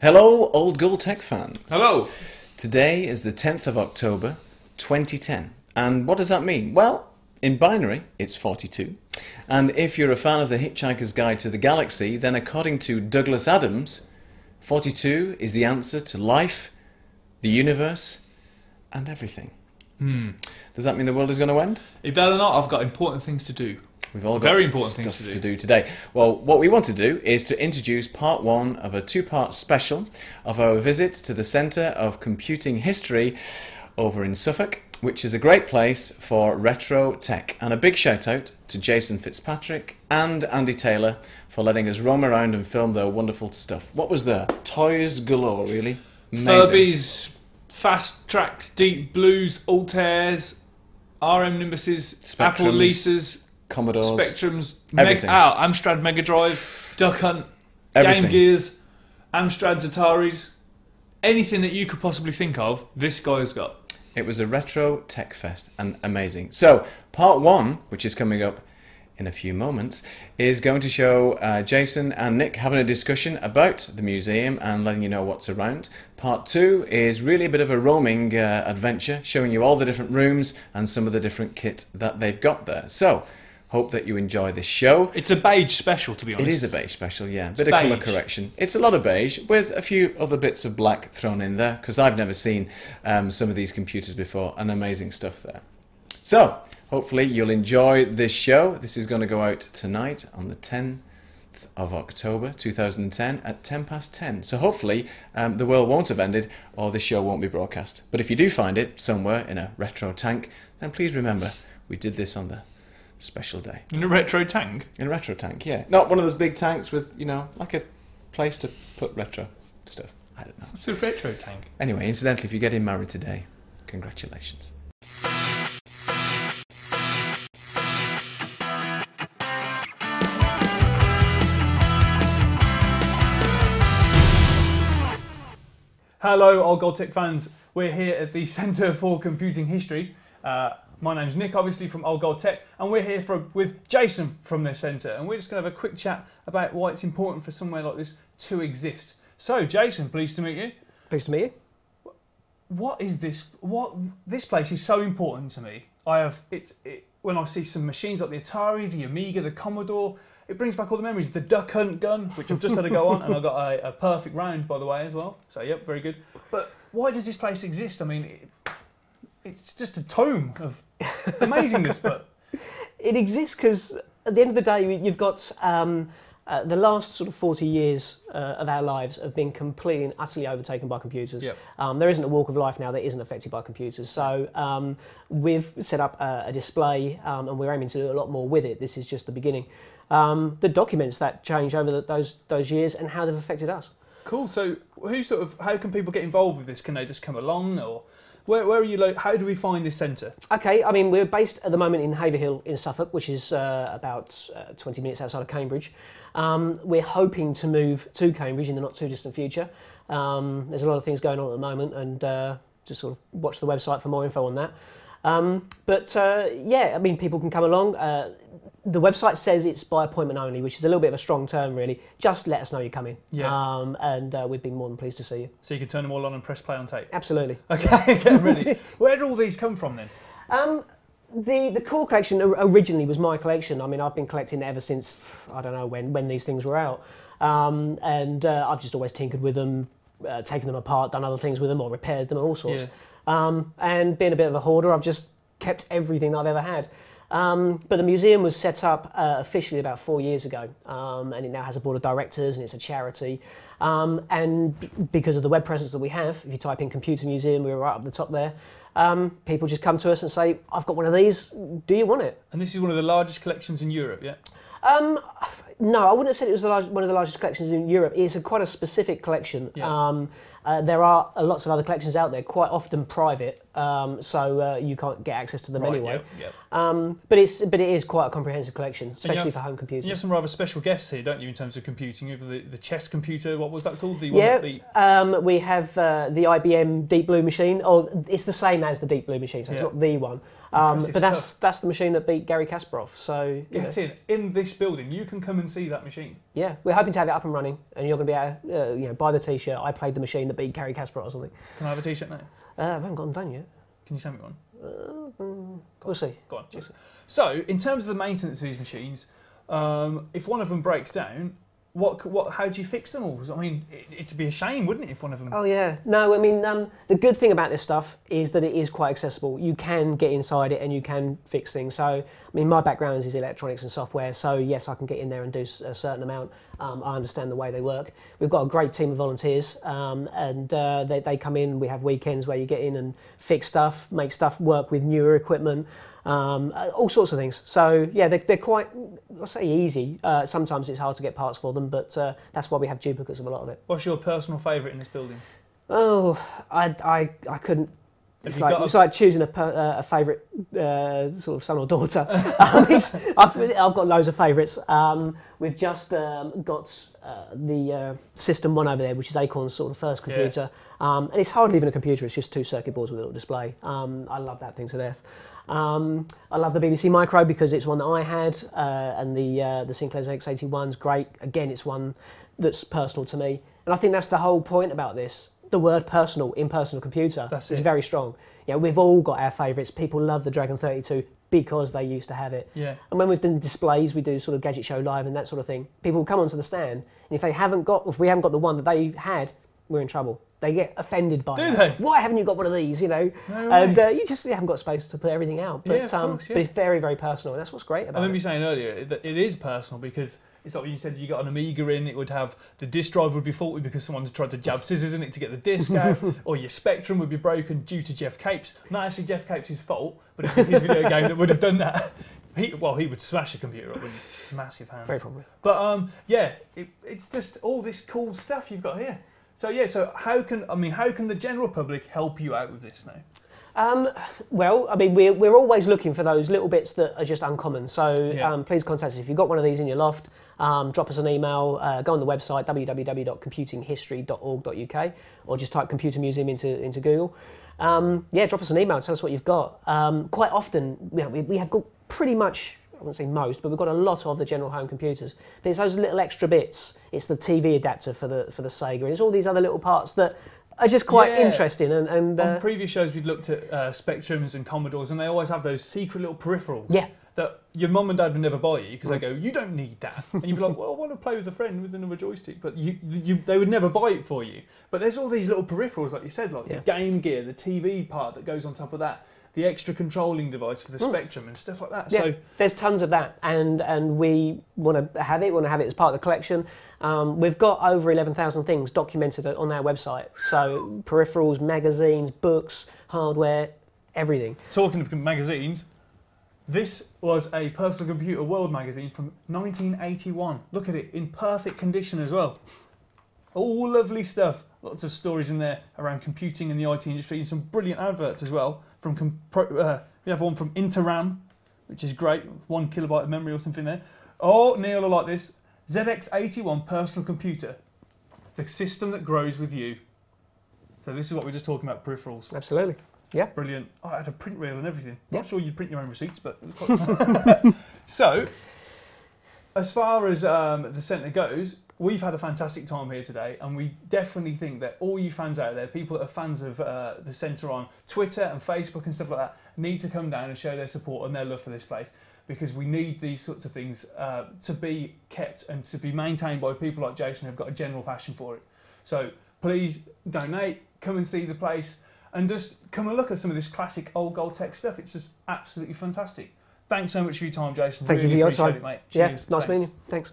Hello, Old Gold Tech fans. Hello. Today is the 10th of October, 2010. And what does that mean? Well, in binary, it's 42. And if you're a fan of The Hitchhiker's Guide to the Galaxy, then according to Douglas Adams, 42 is the answer to life, the universe, and everything. Does that mean the world is going to end? It better not. I've got important things to do. We've all got Very important stuff things to do today. Well, what we want to do is to introduce part one of a two-part special of our visit to the Centre of Computing History over in Suffolk, which is a great place for retro tech. And a big shout out to Jason Fitzpatrick and Andy Taylor for letting us roam around and film their wonderful stuff. What was there? Toys galore, really. Amazing. Furbies, Fast Tracks, Deep Blues, Altairs, RM Nimbuses, Spectrums, Apple Lisas, Commodores, Spectrums, everything. Amstrad Mega Drive, Duck Hunt, Everything. Game Gears, Amstrads, Ataris, anything that you could possibly think of, this guy's got. It was a retro tech fest and amazing. So, part one, which is coming up in a few moments, is going to show Jason and Nick having a discussion about the museum and letting you know what's around. Part two is really a bit of a roaming adventure, showing you all the different rooms and some of the different kit that they've got there. So, hope that you enjoy this show. It's a beige special, to be honest. It is a beige special, yeah. Bit of colour correction. It's a lot of beige with a few other bits of black thrown in there because I've never seen some of these computers before, and amazing stuff there. So, hopefully you'll enjoy this show. This is going to go out tonight on the 10th of October 2010 at 10 past 10. So hopefully the world won't have ended or this show won't be broadcast. But if you do find it somewhere in a retro tank, then please remember we did this on the special day. In a retro tank? In a retro tank, yeah. Not one of those big tanks with, you know, like a place to put retro stuff. I don't know. It's a retro tank. Anyway, incidentally, if you're getting married today, congratulations. Hello, Old Gold Tech fans. We're here at the Centre for Computing History. My name's Nick, obviously from Old Gold Tech, and we're here with Jason from the centre, and we're just going to have a quick chat about why it's important for somewhere like this to exist. So, Jason, pleased to meet you. Pleased to meet you. What is this? This place is so important to me. When I see some machines like the Atari, the Amiga, the Commodore, it brings back all the memories. The Duck Hunt gun, which I've just had to go on, and I got a perfect round, by the way, as well. So, yep, very good. But why does this place exist? I mean, it's just a tome of amazingness, but it exists because at the end of the day, you've got the last sort of 40 years of our lives have been completely and utterly overtaken by computers. Yep. There isn't a walk of life now that isn't affected by computers. So we've set up a display and we're aiming to do a lot more with it. This is just the beginning. That documents that change over those years and how they've affected us. Cool. So how can people get involved with this? Can they just come along, or where are you? How do we find this centre? Okay, I mean, we're based at the moment in Haverhill in Suffolk, which is about 20 minutes outside of Cambridge. We're hoping to move to Cambridge in the not too distant future. There's a lot of things going on at the moment, and just sort of watch the website for more info on that. Yeah, I mean, people can come along. The website says it's by appointment only, which is a little bit of a strong term, really. Just let us know you're coming, and we'd be more than pleased to see you. So you can turn them all on and press play on tape? Absolutely. Okay, get ready. Where do all these come from then? The core collection originally was my collection. I mean, I've been collecting ever since, I don't know when these things were out. I've just always tinkered with them, taken them apart, done other things with them, or repaired them, all sorts. Yeah. And being a bit of a hoarder, I've just kept everything I've ever had. But the museum was set up officially about 4 years ago, and it now has a board of directors and it's a charity. And because of the web presence that we have, if you type in Computer Museum, we're right up the top there. People just come to us and say, I've got one of these, do you want it? And this is one of the largest collections in Europe, yeah? No, I wouldn't have said it was one of the largest collections in Europe. It's quite a specific collection. Yeah. There are lots of other collections out there, quite often private, so you can't get access to them anyway. Yep. But it is quite a comprehensive collection, especially for home computers. You have some rather special guests here, don't you, in terms of computing? You have the chess computer. What was that called? We have the IBM Deep Blue machine. Or it's the same as the Deep Blue machine, so it's not the one. But that's the machine that beat Garry Kasparov. So get in this building. You can come and see that machine. Yeah, we're hoping to have it up and running, and you're going to be able to buy the T-shirt. I played the machine that beat Garry Kasparov or something. Can I have a T-shirt now? I haven't got them done yet. Can you send me one? We'll see. Go on. We'll see. So, in terms of the maintenance of these machines, if one of them breaks down, how do you fix them all? I mean, it'd be a shame, wouldn't it, if one of them... Oh, yeah. No, I mean, the good thing about this stuff is that it is quite accessible. You can get inside it and you can fix things. So, I mean, my background is electronics and software, so yes, I can get in there and do a certain amount. I understand the way they work. We've got a great team of volunteers, and they come in. We have weekends where you get in and fix stuff, make stuff work with newer equipment. All sorts of things. So yeah, they're quite, I'll say, easy. Sometimes it's hard to get parts for them, but that's why we have duplicates of a lot of it. What's your personal favourite in this building? Oh, I couldn't. It's like choosing a favourite sort of son or daughter. I've got loads of favourites. We've just got the System 1 over there, which is Acorn's sort of first computer. And it's hardly even a computer, it's just 2 circuit boards with a little display. I love that thing to death. I love the BBC Micro because it's one that I had, and the Sinclair's X81's great. Again, it's one that's personal to me. And I think that's the whole point about this. The word personal in personal computer is very strong. Yeah, we've all got our favourites. People love the Dragon 32 because they used to have it. Yeah. And when we've done displays, we do sort of Gadget Show Live and that sort of thing. People will come onto the stand, and if we haven't got the one that they had, we're in trouble. They get offended by it. Do they? Why haven't you got one of these? You know, no and you haven't got space to put everything out. But, course, but it's very, very personal, and that's what's great about it. I remember you saying earlier that it is personal because it's like when you said you got an Amiga in, it would have the disk drive would be faulty because someone tried to jab scissors in it to get the disk out, or your Spectrum would be broken due to Jeff Capes. Not actually Jeff Capes' fault, but it'd be his video game that would have done that. He would smash a computer up with massive hands. Very probably. But it's just all this cool stuff you've got here. So so how can the general public help you out with this now? Well, I mean, we're always looking for those little bits that are just uncommon. So please contact us if you've got one of these in your loft. Drop us an email. Go on the website www.computinghistory.org.uk, or just type Computer Museum into Google. Drop us an email. Tell us what you've got. Quite often, we have got pretty much, I wouldn't say most, but we've got a lot of the general home computers. But it's those little extra bits. It's the TV adapter for the Sega, and it's all these other little parts that are just quite interesting. And on previous shows, we've looked at Spectrums and Commodores, and they always have those secret little peripherals. Yeah. That your mum and dad would never buy you because they go, you don't need that, and you'd be like, well, I want to play with a friend with another joystick, but they would never buy it for you. But there's all these little peripherals, like you said, like the Game Gear, the TV part that goes on top of that, the extra controlling device for the Spectrum and stuff like that. Yeah, so there's tons of that, and we want to have it. We want to have it as part of the collection. We've got over 11,000 things documented on our website. So peripherals, magazines, books, hardware, everything. Talking of magazines, this was a Personal Computer World magazine from 1981. Look at it, in perfect condition as well. All lovely stuff. Lots of stories in there around computing and the IT industry, and some brilliant adverts as well. We have one from Interam, which is great, 1 kilobyte of memory or something there. Oh, Neil, I like this. ZX81 personal computer, the system that grows with you. So this is what we were just talking about, peripherals. Absolutely. Yeah. Brilliant. Oh, I had a print reel and everything. Yeah. Not sure you'd print your own receipts, but it was quite So, as far as the centre goes, we've had a fantastic time here today, and we definitely think that all you fans out there, people that are fans of the centre on Twitter and Facebook and stuff like that, need to come down and show their support and their love for this place, because we need these sorts of things to be kept and to be maintained by people like Jason who've got a general passion for it. So please donate, come and see the place, and just come and look at some of this classic old gold tech stuff. It's just absolutely fantastic. Thanks so much for your time, Jason. Thank you for your time. It, mate. Yeah, Cheers. nice meeting you. Thanks.